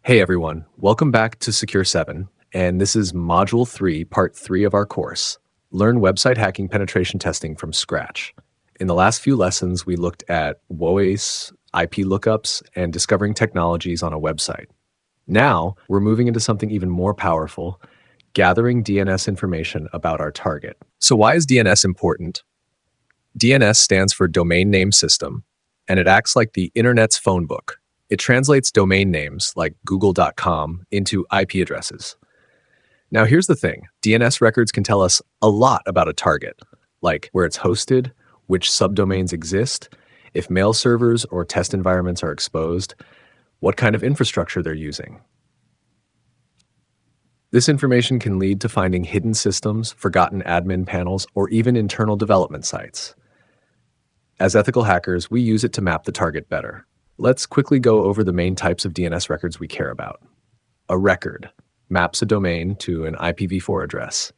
Hey everyone, welcome back to Secure 7, and this is Module 3, Part 3 of our course, Learn Website Hacking Penetration Testing from Scratch. In the last few lessons, we looked at WOAS, IP lookups, and discovering technologies on a website. Now, we're moving into something even more powerful, gathering DNS information about our target. So why is DNS important? DNS stands for Domain Name System, and it acts like the Internet's phone book. It translates domain names like google.com into IP addresses. Now here's the thing, DNS records can tell us a lot about a target, like where it's hosted, which subdomains exist, if mail servers or test environments are exposed, what kind of infrastructure they're using. This information can lead to finding hidden systems, forgotten admin panels, or even internal development sites. As ethical hackers, we use it to map the target better. Let's quickly go over the main types of DNS records we care about. A record maps a domain to an IPv4 address.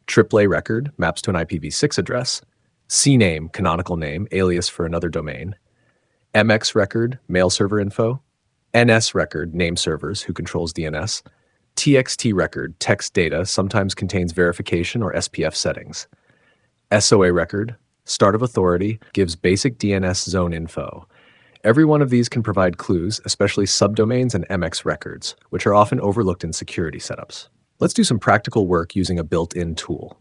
AAA record maps to an IPv6 address. CNAME, canonical name, alias for another domain. MX record, mail server info. NS record, name servers, who controls DNS. TXT record, text data, sometimes contains verification or SPF settings. SOA record, start of authority, gives basic DNS zone info. Every one of these can provide clues, especially subdomains and MX records, which are often overlooked in security setups. Let's do some practical work using a built-in tool.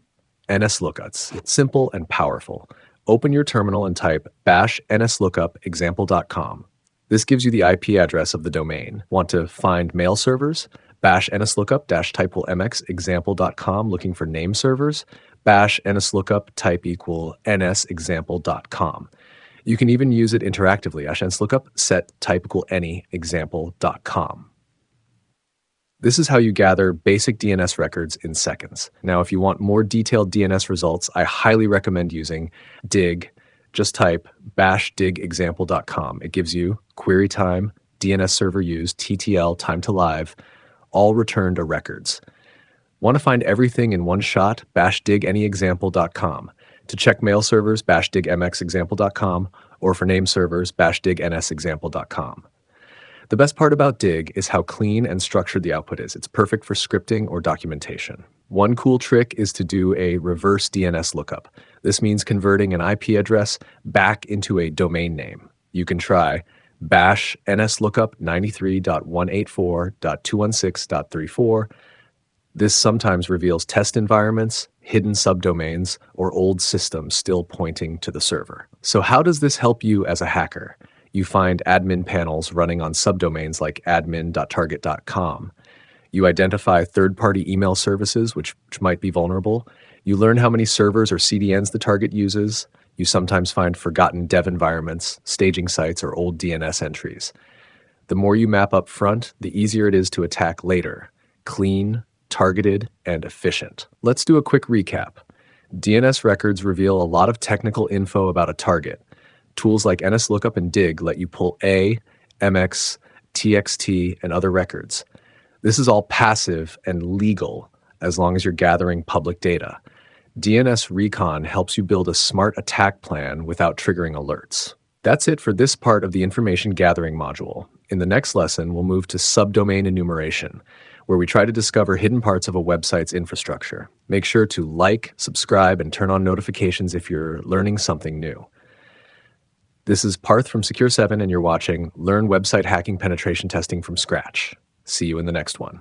nslookups. It's simple and powerful. Open your terminal and type bash nslookup example.com. This gives you the IP address of the domain. Want to find mail servers? Bash nslookup-type=mx example.com, looking for name servers. Bash nslookup type equal ns example.com. You can even use it interactively. nslookup set type equal any example.com. This is how you gather basic DNS records in seconds. Now, if you want more detailed DNS results, I highly recommend using dig. Just type bash dig example.com. It gives you query time, DNS server used, TTL, time to live, all returned to records. Want to find everything in one shot? Bash dig any example.com. To check mail servers, bash dig mx example.com, or for name servers, bash dig ns example.com. The best part about dig is how clean and structured the output is. It's perfect for scripting or documentation. One cool trick is to do a reverse DNS lookup. This means converting an IP address back into a domain name. You can try bash nslookup 93.184.216.34. This sometimes reveals test environments, hidden subdomains, or old systems still pointing to the server. So how does this help you as a hacker? You find admin panels running on subdomains like admin.target.com. You identify third-party email services which might be vulnerable. You learn how many servers or CDNs the target uses. You sometimes find forgotten dev environments, staging sites, or old DNS entries. The more you map up front, the easier it is to attack later. Clean, targeted, and efficient. Let's do a quick recap. DNS records reveal a lot of technical info about a target. Tools like nslookup and dig let you pull A, MX, TXT, and other records. This is all passive and legal as long as you're gathering public data. DNS Recon helps you build a smart attack plan without triggering alerts. That's it for this part of the information gathering module. In the next lesson, we'll move to subdomain enumeration, where we try to discover hidden parts of a website's infrastructure. Make sure to like, subscribe, and turn on notifications if you're learning something new. This is Parth from Secure 7, and you're watching Learn Website Hacking Penetration Testing from Scratch. See you in the next one.